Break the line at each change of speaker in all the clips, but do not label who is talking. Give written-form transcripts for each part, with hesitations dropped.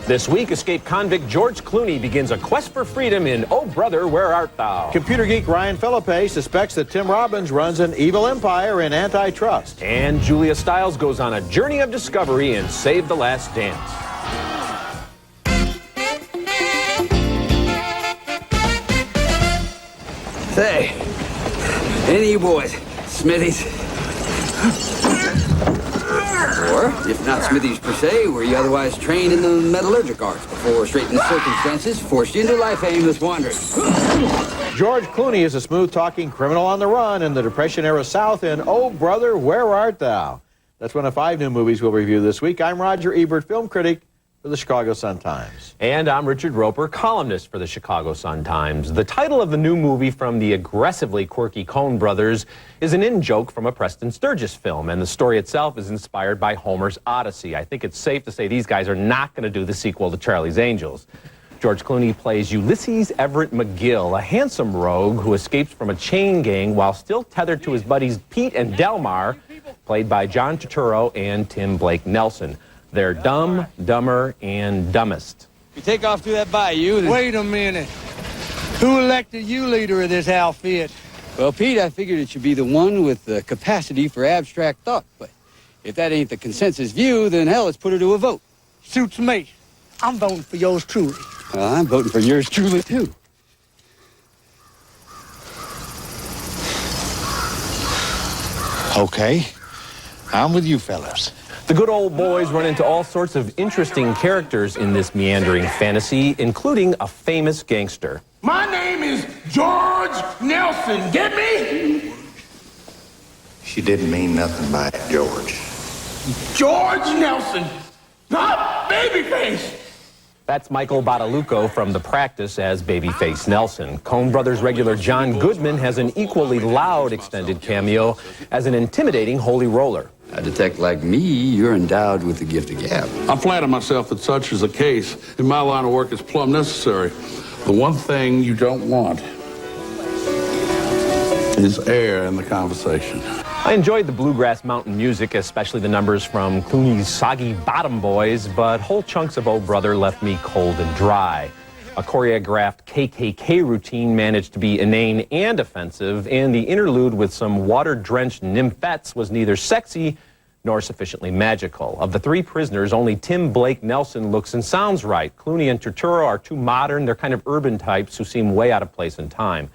This week, escaped convict George Clooney begins a quest for freedom in Oh Brother, Where Art Thou?
Computer geek Ryan Philippe suspects that Tim Robbins runs an evil empire in AntiTRUST.
And Julia Stiles goes on a journey of discovery in Save the Last Dance.
Say, any of you boys, Smithies? Or, if not Smithies per se, were you otherwise trained in the metallurgic arts before straitened circumstances forced you into life aimless wandering?
George Clooney is a smooth-talking criminal on the run in the Depression-era South in Oh Brother, Where Art Thou? That's one of 5 new movies we'll review this week. I'm Roger Ebert, film critic for the Chicago Sun-Times.
And I'm Richard Roeper, columnist for the Chicago Sun-Times. The title of the new movie from the aggressively quirky Coen brothers is an in-joke from a Preston Sturges film, and the story itself is inspired by Homer's Odyssey. I think it's safe to say these guys are not going to do the sequel to Charlie's Angels. George Clooney plays Ulysses Everett McGill, a handsome rogue who escapes from a chain gang while still tethered to his buddies Pete and Delmar, played by John Turturro and Tim Blake Nelson. They're dumb, dumber, and dumbest.
You take off through that bayou, then...
Wait a minute. Who elected you leader of this outfit?
Well, Pete, I figured it should be the one with the capacity for abstract thought. But if that ain't the consensus view, then hell, let's put her to a vote.
Suits me. I'm voting for yours truly.
Well, I'm voting for yours truly, too.
Okay. I'm with you fellas.
The good old boys run into all sorts of interesting characters in this meandering fantasy, including a famous gangster.
My name is George Nelson. Get me?
She didn't mean nothing by it, George.
George Nelson, not Babyface.
That's Michael Badalucco from The Practice as Babyface Nelson. Coen Brothers regular John Goodman has an equally loud extended cameo as an intimidating holy roller.
A detect like me, you're endowed with the gift of gab.
I flatter myself that such is the case. In my line of work, it's plumb necessary. The one thing you don't want is air in the conversation.
I enjoyed the bluegrass mountain music, especially the numbers from Clooney's Soggy Bottom Boys, but whole chunks of Oh Brother left me cold and dry. A choreographed KKK routine managed to be inane and offensive, and the interlude with some water-drenched nymphettes was neither sexy nor sufficiently magical. Of the 3 prisoners, only Tim Blake Nelson looks and sounds right. Clooney and Turturro are too modern. They're kind of urban types who seem way out of place in time.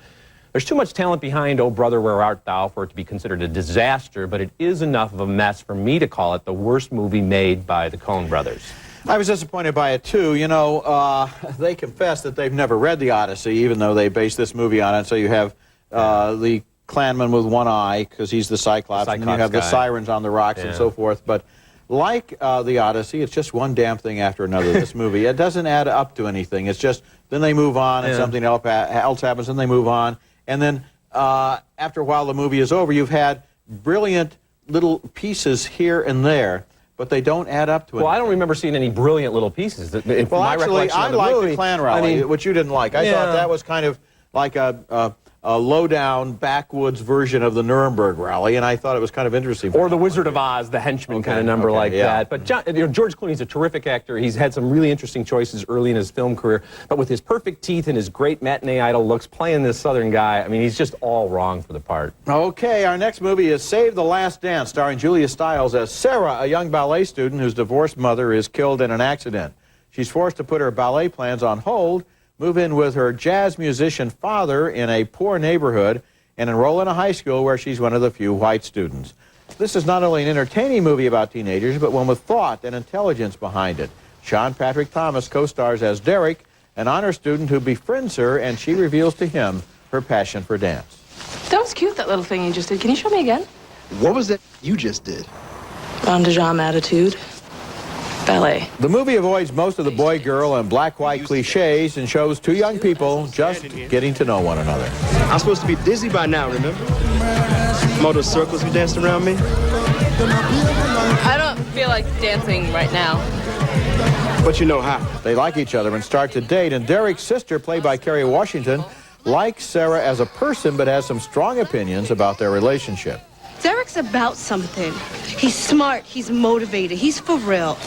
There's too much talent behind Oh Brother, Where Art Thou for it to be considered a disaster, but it is enough of a mess for me to call it the worst movie made by the Coen brothers.
I was disappointed by it, too. You know, they confess that they've never read the Odyssey, even though they based this movie on it. So you have the Klanman with one eye, because he's the Cyclops, and then you have the sirens on the rocks and so forth. But like the Odyssey, it's just one damn thing after another, this movie. It doesn't add up to anything. It's just, then they move on, and something else happens, and they move on. And then after a while, the movie is over. You've had brilliant little pieces here and there, but they don't add up to it.
Well, I don't remember seeing any brilliant little pieces.
Well, actually, I liked the Klan rally, which you didn't like. I thought that was kind of like a low-down, backwoods version of the Nuremberg rally, and I thought it was kind of interesting.
Or the Wizard of Oz, the henchman kind of number like that. But George Clooney's a terrific actor. He's had some really interesting choices early in his film career, but with his perfect teeth and his great matinee idol looks, playing this Southern guy, I mean, he's just all wrong for the part.
Okay, our next movie is Save the Last Dance, starring Julia Stiles as Sarah, a young ballet student whose divorced mother is killed in an accident. She's forced to put her ballet plans on hold, move in with her jazz musician father in a poor neighborhood, and enroll in a high school where she's one of the few white students. This is not only an entertaining movie about teenagers, but one with thought and intelligence behind it. Sean Patrick Thomas co-stars as Derek, an honor student who befriends her, and she reveals to him her passion for dance.
That was cute, that little thing you just did. Can you show me again?
What was that you just did?
Bon de jambe attitude. Ballet.
The movie avoids most of the boy-girl and black-white cliches and shows 2 young people just getting to know one another.
I'm supposed to be dizzy by now, remember? From all those circles you danced around me?
I don't feel like dancing right now.
But you know how.
They like each other and start to date, and Derek's sister, played by Kerry Washington, likes Sarah as a person but has some strong opinions about their relationship.
Derek's about something. He's smart, he's motivated, he's for real.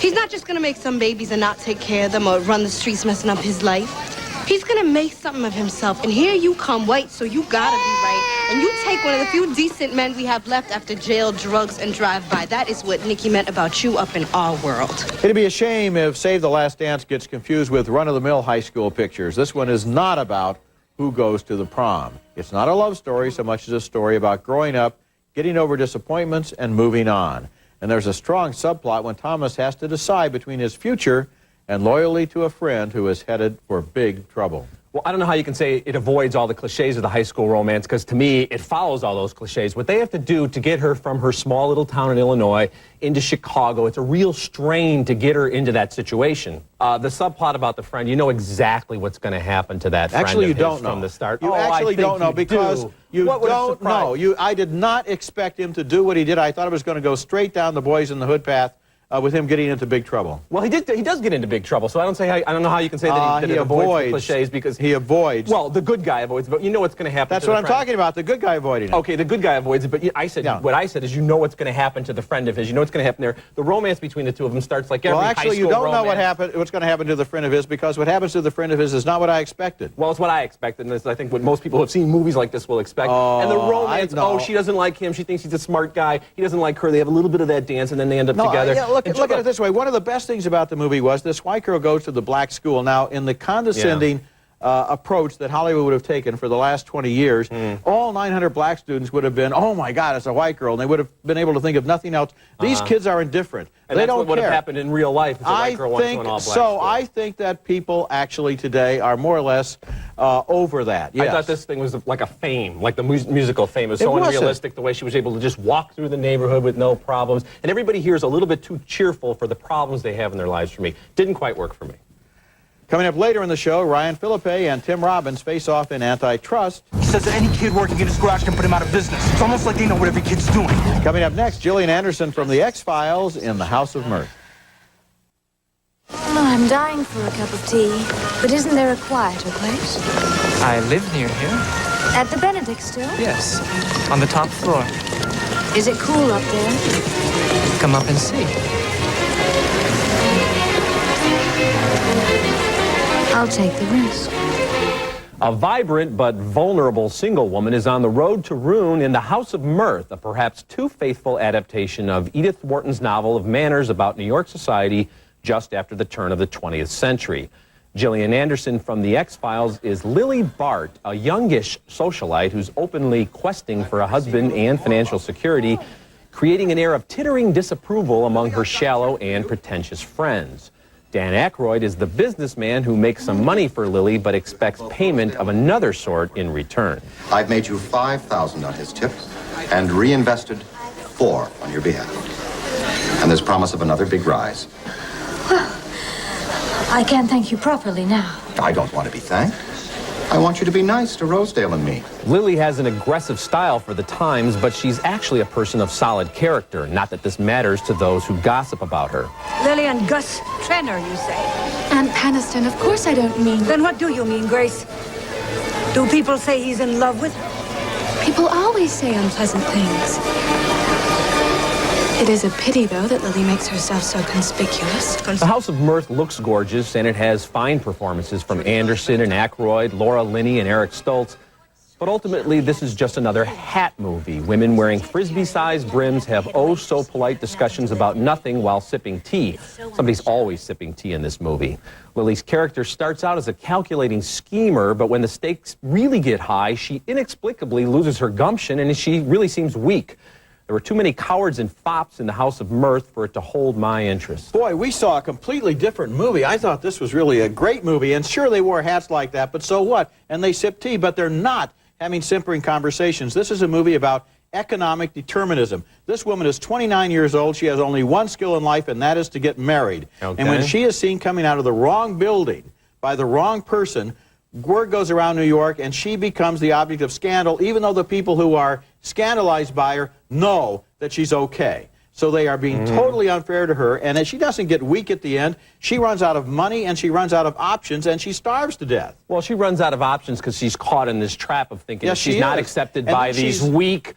He's not just gonna make some babies and not take care of them or run the streets messing up his life. He's gonna make something of himself. And here you come, white, so you gotta be right. And you take one of the few decent men we have left after jail, drugs, and drive-by. That is what Nikki meant about you up in our world.
It'd be a shame if Save the Last Dance gets confused with run-of-the-mill high school pictures. This one is not about who goes to the prom. It's not a love story so much as a story about growing up, getting over disappointments, and moving on. And there's a strong subplot when Thomas has to decide between his future and loyalty to a friend who is headed for big trouble.
Well, I don't know how you can say it avoids all the cliches of the high school romance, because to me, it follows all those cliches. What they have to do to get her from her small little town in Illinois into Chicago, it's a real strain to get her into that situation. The subplot about the friend, you know exactly what's going to happen to that friend.
Actually, you don't know
from the start.
You actually don't know because you don't know. I did not expect him to do what he did. I thought it was going to go straight down the Boys in the Hood path. With him getting into big trouble.
Well, he does get into big trouble, so I don't know how you can say that he avoids the cliches, because
he avoids.
Well, the good guy avoids, but you know what's going to happen.
That's what I'm talking about. The good guy avoiding it.
Okay, the good guy avoids it, but what I said is, you know what's going to happen to the friend of his. You know what's going to happen there. The romance between the two of them starts like every high school romance.
Well, actually, you don't know what's going to happen to the friend of his, because what happens to the friend of his is not what I expected.
Well, it's what I expected, and it's, I think, what most people who have seen movies like this will expect. And the romance, she doesn't like him. She thinks he's a smart guy. He doesn't like her. They have a little bit of that dance, and then they end up together.
Look at it this way. One of the best things about the movie was this white girl goes to the black school. Now, in the condescending approach that Hollywood would have taken for the last 20 years, all 900 black students would have been, oh my God, it's a white girl, and they would have been able to think of nothing else. These kids are indifferent.
And
they
that's
don't
what would have happened in real life if a white girl went to an all-black school.
I think that people actually today are more or less over that. Yes.
I thought this thing was like a Fame, like the musical Fame. It was so unrealistic, the way she was able to just walk through the neighborhood with no problems. And everybody here is a little bit too cheerful for the problems they have in their lives for me. Didn't quite work for me.
Coming up later in the show, Ryan Philippe and Tim Robbins face off in AntiTRUST.
He says that any kid working in his garage can put him out of business. It's almost like they know what every kid's doing.
Coming up next, Gillian Anderson from The X-Files in the House of Mirth.
Oh, I'm dying for a cup of tea. But isn't there a quieter place?
I live near here.
At the Benedict still?
Yes, on the top floor.
Is it cool up there?
Come up and see.
I'll take the risk.
A vibrant but vulnerable single woman is on the road to ruin in the House of Mirth, a perhaps too faithful adaptation of Edith Wharton's novel of manners about New York society just after the turn of the 20th century. Gillian Anderson from The X-Files is Lily Bart, a youngish socialite who's openly questing for a husband and financial security, creating an air of tittering disapproval among her shallow and pretentious friends. Dan Aykroyd is the businessman who makes some money for Lily but expects payment of another sort in return.
I've made you $5,000 on his tip and reinvested $4,000 on your behalf. And there's promise of another big rise.
Well, I can't thank you properly now.
I don't want to be thanked. I want you to be nice to Rosedale and me.
Lily has an aggressive style for the times, but she's actually a person of solid character. Not that this matters to those who gossip about her.
Lily and Gus Trenner, you say?
Aunt Paniston, of course I don't mean...
Then what do you mean, Grace? Do people say he's in love with her?
People always say unpleasant things. It is a pity, though, that Lily makes herself so conspicuous.
The House of Mirth looks gorgeous, and it has fine performances from Anderson and Aykroyd, Laura Linney and Eric Stoltz. But ultimately, this is just another hat movie. Women wearing Frisbee-sized brims have oh-so-polite discussions about nothing while sipping tea. Somebody's always sipping tea in this movie. Lily's character starts out as a calculating schemer, but when the stakes really get high, she inexplicably loses her gumption, and she really seems weak. There were too many cowards and fops in the House of Mirth for it to hold my interest.
Boy, we saw a completely different movie. I thought this was really a great movie, and sure, they wore hats like that, but so what? And they sip tea, but they're not having simpering conversations. This is a movie about economic determinism. This woman is 29 years old. She has only one skill in life, and that is to get married. Okay. And when she is seen coming out of the wrong building by the wrong person, word goes around New York, and she becomes the object of scandal, even though the people who are scandalized by her know that she's okay. So they are being totally unfair to her, and as she doesn't get weak at the end, she runs out of money, and she runs out of options, and she starves to death.
Well, she runs out of options because she's caught in this trap of thinking that she's not accepted by these weak,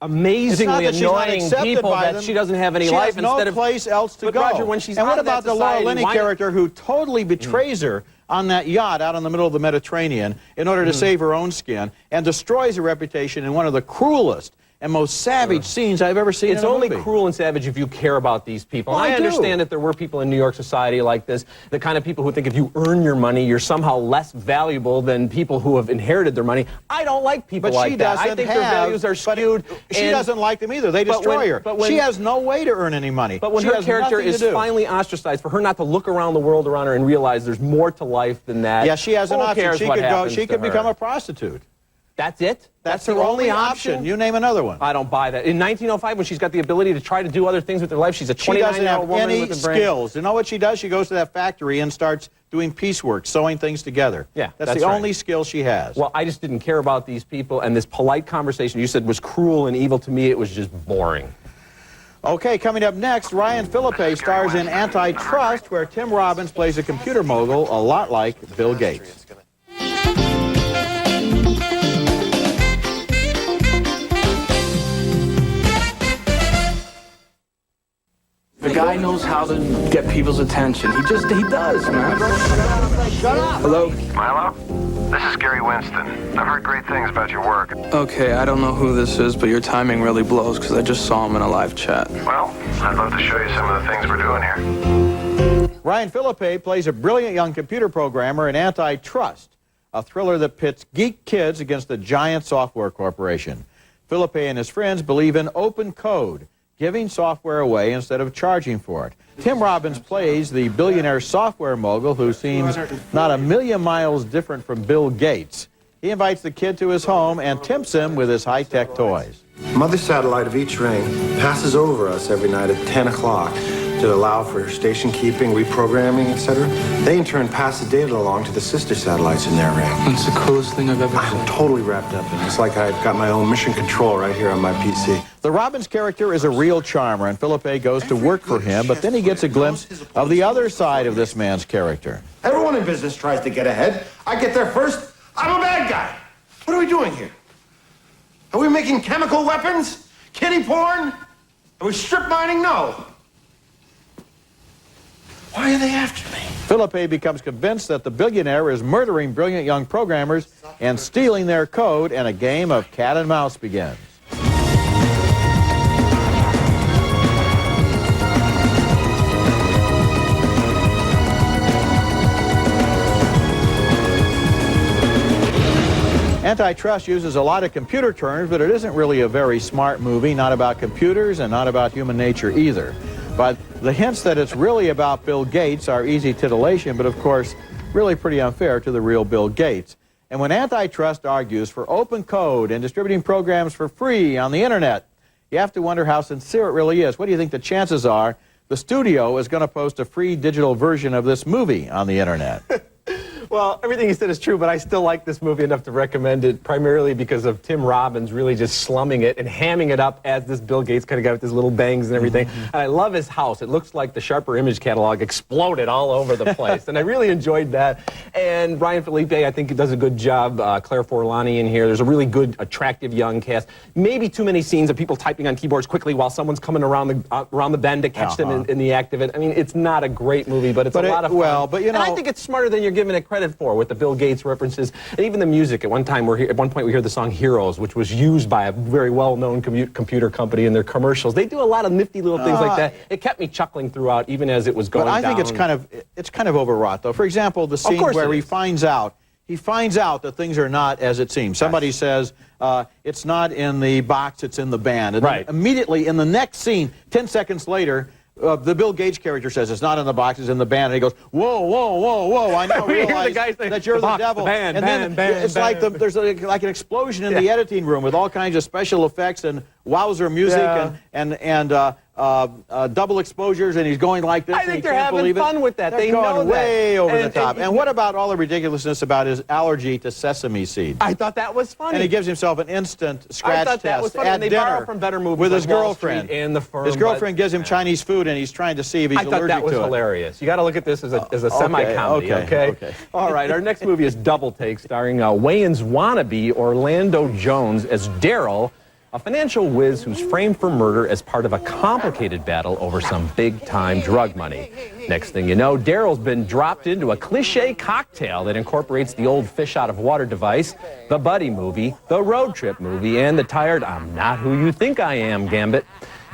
amazingly annoying people that she doesn't have any life.
She has no place else to go.
Roger, when she's
and what
out of
about
that
the Laura
society,
Linney character who totally betrays her on that yacht out in the middle of the Mediterranean in order to save her own skin and destroys her reputation in one of the cruelest and most savage scenes I've ever seen in a movie.
It's only cruel and savage if you care about these people.
Well,
I understand that there were people in New York society like this, the kind of people who think if you earn your money, you're somehow less valuable than people who have inherited their money. I don't like people like that. I think their values are skewed.
She doesn't like them either. They destroy her. She has no way to earn any money.
But when her character is finally ostracized, for her not to look around the world around her and realize there's more to life than that.
Yeah, she has an option. She could become a prostitute.
That's it?
That's her only option. You name another one.
I don't buy that. In 1905, when she's got the ability to try to do other things with her life, she's a 29-year-old woman with a brain.
She doesn't have any skills. You know what she does? She goes to that factory and starts doing piecework, sewing things together.
Yeah,
that's the only skill she has.
Well, I just didn't care about these people, and this polite conversation you said was cruel and evil to me. It was just boring.
Okay, coming up next, Ryan Philippe stars in AntiTRUST, where Tim Robbins plays a computer mogul a lot like Bill Gates.
The guy knows how to get people's attention. He does, man.
Shut up!
Hello?
Milo? This is Gary Winston. I've heard great things about your work.
Okay, I don't know who this is, but your timing really blows because I just saw him in a live chat.
Well, I'd love to show you some of the things we're doing here.
Ryan Philippe plays a brilliant young computer programmer in AntiTRUST, a thriller that pits geek kids against a giant software corporation. Philippe and his friends believe in open code, giving software away instead of charging for it. Tim Robbins plays the billionaire software mogul who seems not a million miles different from Bill Gates. He invites the kid to his home and tempts him with his high-tech toys.
Mother satellite of each ring passes over us every night at 10 o'clock to allow for station keeping, reprogramming, etc. They in turn pass the data along to the sister satellites in their ring.
That's the coolest thing I've ever seen.
I'm totally wrapped up in it. It's like I've got my own mission control right here on my PC.
The Robbins character is a real charmer, and Philippe goes to work for him, but then he gets a glimpse of the other side of this man's character.
Everyone in business tries to get ahead. I get there first. I'm a bad guy. What are we doing here? Are we making chemical weapons? Kiddie porn? Are we strip mining? No. Why are they after me?
Philippe becomes convinced that the billionaire is murdering brilliant young programmers and stealing their code, and a game of cat and mouse begins. AntiTRUST uses a lot of computer terms, but it isn't really a very smart movie, not about computers and not about human nature either. But the hints that it's really about Bill Gates are easy titillation, but of course, really pretty unfair to the real Bill Gates. And when AntiTRUST argues for open code and distributing programs for free on the internet, you have to wonder how sincere it really is. What do you think the chances are the studio is going to post a free digital version of this movie on the internet?
Well, everything you said is true, but I still like this movie enough to recommend it, primarily because of Tim Robbins really just slumming it and hamming it up as this Bill Gates kind of guy with his little bangs and everything. And I love his house. It looks like the Sharper Image catalog exploded all over the place, and I really enjoyed that. And Ryan Philippe, I think, he does a good job. Claire Forlani in here. There's a really good, attractive young cast. Maybe too many scenes of people typing on keyboards quickly while someone's coming around the bend to catch them in the act of it. I mean, it's not a great movie, but it's a lot of fun.
Well, but you know,
and I think it's smarter than you're giving it credit for, with the Bill Gates references and even the music. At one point we hear the song Heroes, which was used by a very well-known computer company in their commercials. They do a lot of nifty little things like that. It kept me chuckling throughout, even as it was going down.
But I think it's kind of overwrought, though. For example, the scene where he finds out that things are not as it seems. Somebody says, it's not in the box, it's in the band. And then immediately in the next scene, 10 seconds later, the Bill Gates character says it's not in the box, it's in the band, and he goes, whoa, whoa, whoa, whoa, I now realize that you're the devil.
And then
it's like there's like an explosion in the editing room with all kinds of special effects and wowzer music and double exposures, and he's going like this.
I think they're having fun with that.
They're going way over the top. And what about all the ridiculousness about his allergy to sesame seeds?
I thought that was funny.
And he gives himself an instant scratch test
that was funny.
at
and they
dinner
borrow from better movies
with
like
his girlfriend.
And The Firm.
His girlfriend gives him Chinese food, and he's trying to see if he's allergic to it.
I thought that was hilarious. You got to look at this as a semi-comedy. Okay. All right. Our next movie is Double Take, starring Wayans wannabe Orlando Jones as Daryl. a financial whiz who's framed for murder as part of a complicated battle over some big-time drug money. Next thing you know, Daryl's been dropped into a cliché cocktail that incorporates the old fish-out-of-water device, the buddy movie, the road trip movie, and the tired I'm not who you think I am gambit.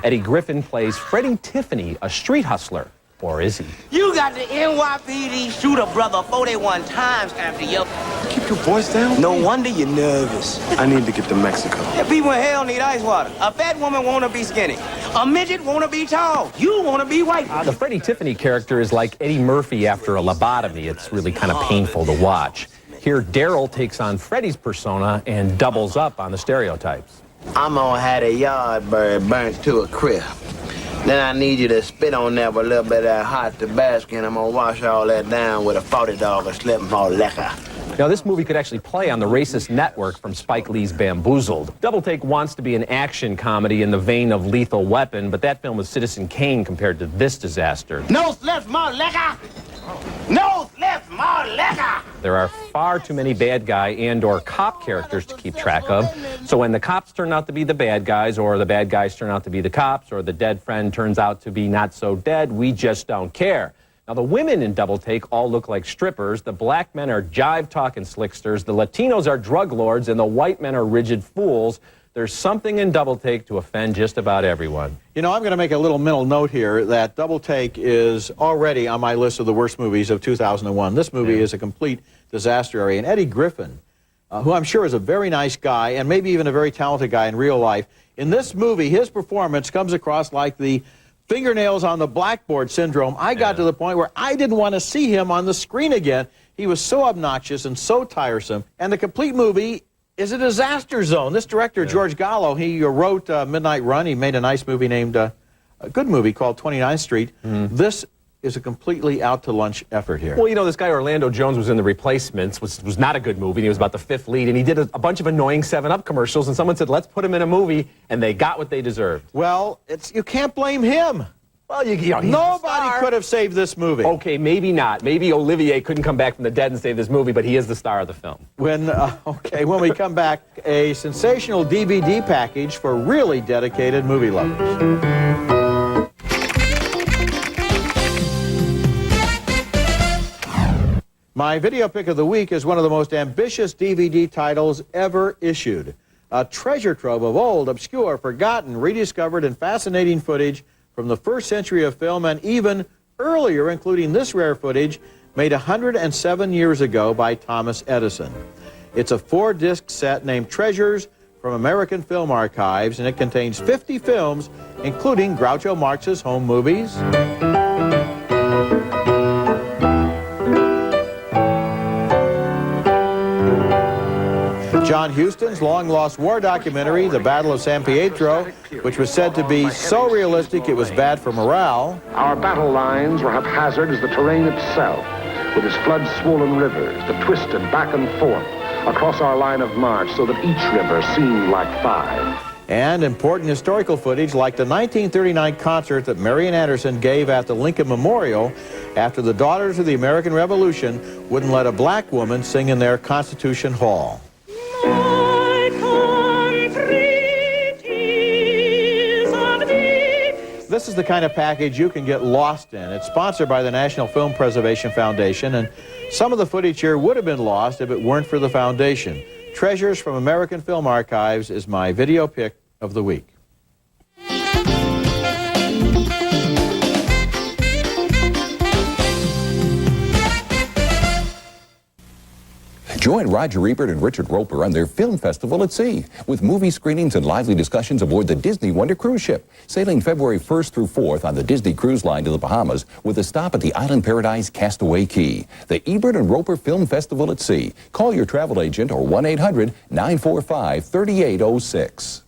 Eddie Griffin plays Freddie Tiffany, a street hustler. Or is he?
You got the NYPD shooter brother 41 times after you.
Keep your voice down.
No wonder you're nervous.
I need to get to Mexico.
Yeah, people in hell need ice water. A fat woman want to be skinny. A midget want to be tall. You want to be white.
The Freddie Tiffany character is like Eddie Murphy after a lobotomy. It's really kind of painful to watch. Here, Daryl takes on Freddie's persona and doubles up on the stereotypes.
I'm gonna have a yard bird burnt to a crisp. Then I need you to spit on that with a little bit of that hot Tabasco, and I'm gonna wash all that down with a 40 dog and slip more liquor.
Now, this movie could actually play on the racist network from Spike Lee's Bamboozled. Double Take wants to be an action comedy in the vein of Lethal Weapon, but that film was Citizen Kane compared to this disaster.
No slips, more liquor! No slips, more liquor!
There are far too many bad guy and/or cop characters to keep track of. So when the cops turn out to be the bad guys, or the bad guys turn out to be the cops, or the dead friend turns out to be not so dead, we just don't care. Now, the women in Double Take all look like strippers, the black men are jive-talking slicksters, the Latinos are drug lords, and the white men are rigid fools. There's something in Double Take to offend just about everyone.
You know, I'm going to make a little mental note here that Double Take is already on my list of the worst movies of 2001. This movie is a complete disaster area. And Eddie Griffin, who I'm sure is a very nice guy and maybe even a very talented guy in real life, in this movie, his performance comes across like the fingernails on the blackboard syndrome. I got to the point where I didn't want to see him on the screen again. He was so obnoxious and so tiresome. And the complete movie is a disaster zone. This director, George Gallo, he wrote Midnight Run. He made a nice movie named, a good movie called 29th Street. This is a completely out-to-lunch effort here.
Well, you know, this guy Orlando Jones was in The Replacements, which was not a good movie. He was about the 5th lead, and he did a bunch of annoying 7-Up commercials, and someone said, let's put him in a movie, and they got what they deserved.
Well, you can't blame him.
Well, you know,
nobody could have saved this movie.
Okay, maybe not. Maybe Olivier couldn't come back from the dead and save this movie, but he is the star of the film.
When we come back, a sensational DVD package for really dedicated movie lovers. My video pick of the week is one of the most ambitious DVD titles ever issued. A treasure trove of old, obscure, forgotten, rediscovered, and fascinating footage from the first century of film and even earlier, including this rare footage made 107 years ago by Thomas Edison. It's a 4-disc set named Treasures from American Film Archives, and it contains 50 films, including Groucho Marx's home movies, John Huston's long-lost war documentary, The Battle of San Pietro, which was said to be so realistic it was bad for morale.
Our battle lines were haphazard as the terrain itself, with its flood-swollen rivers that twisted back and forth across our line of march so that each river seemed like 5.
And important historical footage like the 1939 concert that Marian Anderson gave at the Lincoln Memorial after the Daughters of the American Revolution wouldn't let a black woman sing in their Constitution Hall. This is the kind of package you can get lost in. It's sponsored by the National Film Preservation Foundation, and some of the footage here would have been lost if it weren't for the foundation. Treasures from American Film Archives is my video pick of the week.
Join Roger Ebert and Richard Roeper on their film festival at sea with movie screenings and lively discussions aboard the Disney Wonder cruise ship, sailing February 1st through 4th on the Disney Cruise Line to the Bahamas with a stop at the Island Paradise Castaway Key. The Ebert and Roeper Film Festival at Sea. Call your travel agent or 1-800-945-3806.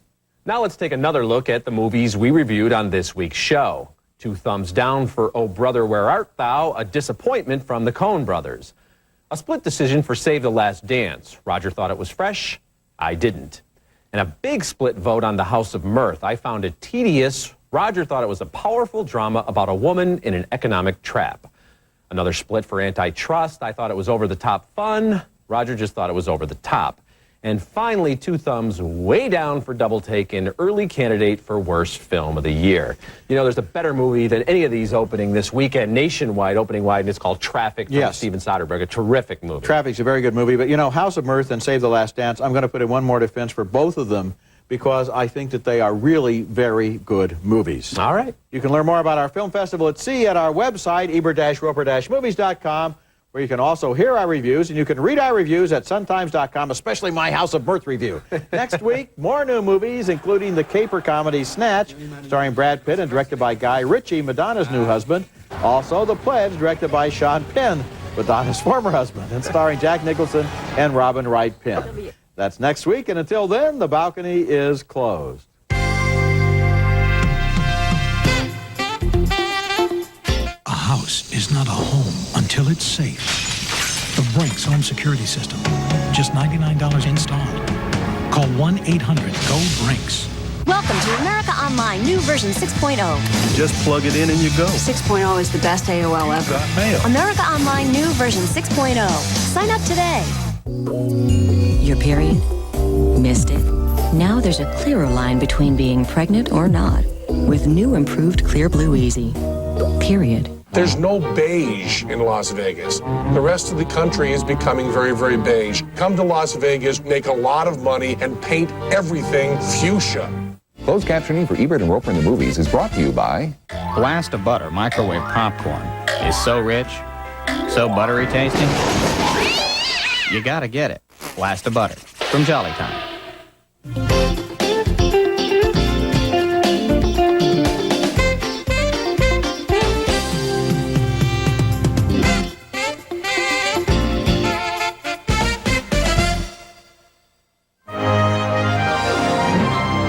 Now let's take another look at the movies we reviewed on this week's show. 2 thumbs down for Oh Brother, Where Art Thou? A disappointment from the Coen brothers. A split decision for Save the Last Dance. Roger thought it was fresh. I didn't. And a big split vote on The House of Mirth. I found it tedious. Roger thought it was a powerful drama about a woman in an economic trap. Another split for AntiTRUST. I thought it was over-the-top fun. Roger just thought it was over the top. And finally, two thumbs way down for Double Take, an early candidate for Worst Film of the Year. You know, there's a better movie than any of these opening this weekend, nationwide, opening wide, and it's called Traffic from Steven Soderbergh, a terrific movie.
Traffic's a very good movie, but you know, House of Mirth and Save the Last Dance, I'm going to put in one more defense for both of them because I think that they are really very good movies.
All right.
You can learn more about our film festival at sea at our website, ebert-roper-movies.com, where you can also hear our reviews, and you can read our reviews at suntimes.com, especially my House of Mirth review. Next week, more new movies, including the caper comedy Snatch, starring Brad Pitt and directed by Guy Ritchie, Madonna's new husband. Also, The Pledge, directed by Sean Penn, Madonna's former husband, and starring Jack Nicholson and Robin Wright Penn. That's next week, and until then, the balcony is closed.
A house is not a home until it's safe. The Brinks home security system, just $99 installed. Call 1-800-GO-BRINKS.
Welcome to America Online, new version 6.0.
Just plug it in and you go.
6.0 is the best AOL ever.
Got mail.
America Online, new version 6.0. Sign up today. Your period? Missed it? Now there's a clearer line between being pregnant or not with new improved Clear Blue Easy. Period.
There's no beige in Las Vegas. The rest of the country is becoming very, very beige. Come to Las Vegas, make a lot of money, and paint everything fuchsia.
Closed captioning for Ebert and Roeper in the Movies is brought to you by
Blast of Butter microwave popcorn is so rich, so buttery tasting. You gotta get it. Blast of Butter from Jolly Time.